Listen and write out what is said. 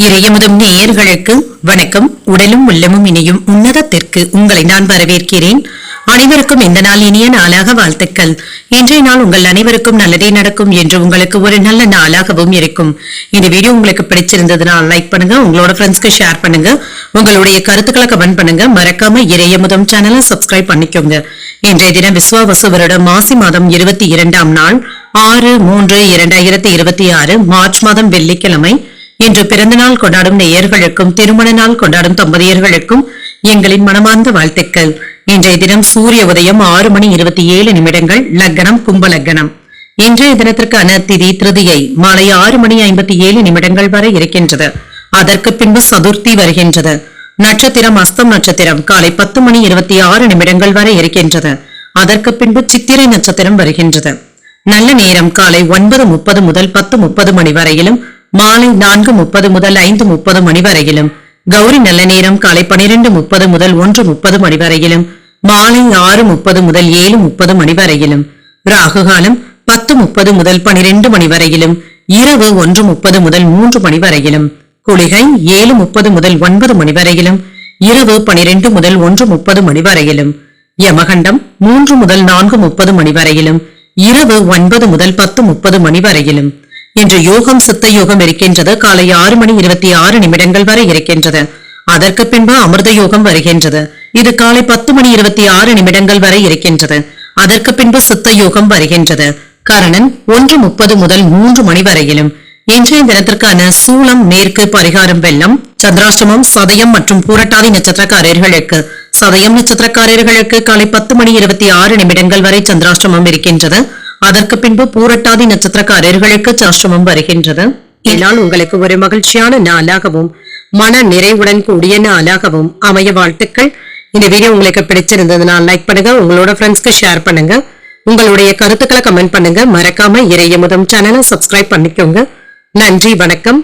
இறையமுதம் நேயர்களுக்கு வணக்கம். உடலும் உள்ளமும் இணையும் உன்னதத்திற்கு உங்களை நான் வரவேற்கிறேன். அனைவருக்கும் இந்த நாள் இனிய நாளாக வாழ்த்துக்கள். இன்றைய நாள் உங்கள் அனைவருக்கும் நல்லதே நடக்கும் என்று உங்களுக்கு ஒரு நல்ல நாளாகவும் இருக்கும். இந்த வீடியோ உங்களுக்கு பிடிச்சிருந்ததுன்னா லைக் பண்ணுங்க, உங்களோட ஃப்ரெண்ட்ஸ்க்கு ஷேர் பண்ணுங்க, உங்களுடைய கருத்துக்களை கமெண்ட் பண்ணுங்க. மறக்காம இறையமுதம் சேனலை சப்ஸ்கிரைப் பண்ணிக்கோங்க. இன்றைய தினம் விஸ்வாவசு வருடம் மாசி மாதம் 22ஆம் நாள் 6/3/2026 மார்ச் மாதம் வெள்ளிக்கிழமை. இன்று பிறந்த நாள் கொண்டாடும் நேயர்களுக்கும் திருமண நாள் கொண்டாடும் தம்பதியர்களுக்கும் எங்களின் மனமார்ந்த வாழ்த்துக்கள். இன்றைய தினம் சூரிய உதயம் 6:27 லக்னம் கும்ப லக்னம். இன்றைய தினத்திற்கான திதி திருதியை மாலை 6:57 வரை இருக்கின்றது. அதற்கு பின்பு சதுர்த்தி வருகின்றது. நட்சத்திரம் அஸ்தம் நட்சத்திரம் காலை 10:26 வரை இருக்கின்றது. அதற்கு பின்பு சித்திரை நட்சத்திரம் வருகின்றது. நல்ல நேரம் காலை 9:30 முதல் 10:30 மணி வரையிலும், மாலை 4:30 முதல் 5:30 மணி வரையிலும். கௌரி நல்ல நேரம் காலை 12:30 முதல் 1:30 மணி வரையிலும், மாலை 6:30 முதல் 7:30 மணி வரையிலும். ராகு காலம் 10:30 முதல் 12 மணி வரையிலும், இரவு 1:30 முதல் 3 மணி வரையிலும். குளிகை 7:30 முதல் 9 மணி வரையிலும், இரவு 12 முதல் 1:30 மணி வரையிலும். யமகண்டம் 3 முதல் 4:30 மணி வரையிலும், இரவு 9 முதல் 10:30 மணி வரையிலும். இன்று யோகம் சித்த யோகம் இருக்கின்றது. காலை 6:26 வரை இருக்கின்றது. அதற்கு பின்பு அமிர்த யோகம் வருகின்றது. இது காலை 10:26 வரை இருக்கின்றது. அதற்கு பின்பு சித்த யோகம் வருகின்றது. கரணன் 1:30 முதல் 3 மணி வரையிலும். இன்றைய தினத்திற்கான சூலம் மேற்கு, பரிகாரம் வெள்ளம். சந்திராஷ்டமம் சதயம் மற்றும் பூரட்டாதி நட்சத்திரக்காரர்களுக்கு சதயம் நட்சத்திரக்காரர்களுக்கு காலை 10:26 வரை சந்திராஷ்டமம் இருக்கின்றது. அதற்கு பின்பு பூரட்டாதி நட்சத்திரக்காரர்களுக்கு சந்திராஷ்டமம் வருகின்றது. இதனால் உங்களுக்கு ஒரு மகிழ்ச்சியான நாளாகவும் மன நிறைவுடன் கூடிய நாளாகவும் அமைய வாழ்த்துக்கள். இந்த வீடியோ உங்களுக்கு பிடிச்சிருந்ததுன்னா லைக் பண்ணுங்க, உங்களோட ஃப்ரெண்ட்ஸ்க்கு ஷேர் பண்ணுங்க, உங்களுடைய கருத்துக்களை கமெண்ட் பண்ணுங்க. மறக்காம இறையமுதம் சேனலை சப்ஸ்கிரைப் பண்ணிக்கோங்க. நன்றி, வணக்கம்.